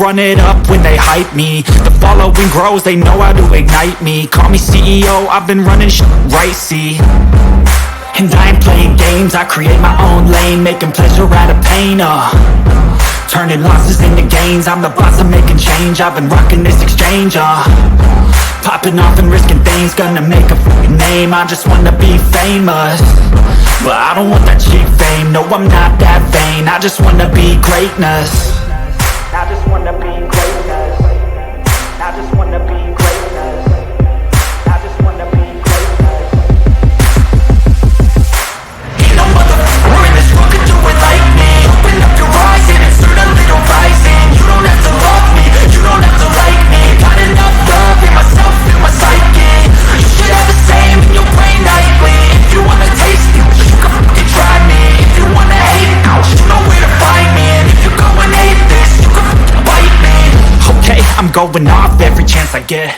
run it up when they hype me. The following grows, they know how to ignite me. Call me CEO, I've been running shit right, see. And I ain't playing games, I create my own lane, making pleasure out of pain, turning losses into gains, I'm the boss, I'm making change. I've been rocking this exchange, popping off and risking things, gonna make a fucking name. I just wanna be famous, but I don't want that cheap fame. No, I'm not that vain, I just wanna be greatness. I just wanna be greatness. I just wanna be greatness. I just wanna be greatness. Ain't no motherfucker in this world could do it like me. Open up your eyes and insert a little rising. You don't have to love me, you don't have to like me. Got enough love in myself, in my psyche. You should have the same in your brain nightly. If you wanna taste it, you can fucking try me. If you wanna hate it, you know where to find me. And if you go and hate this, you can fucking bite me. Okay, I'm going off every chance I get.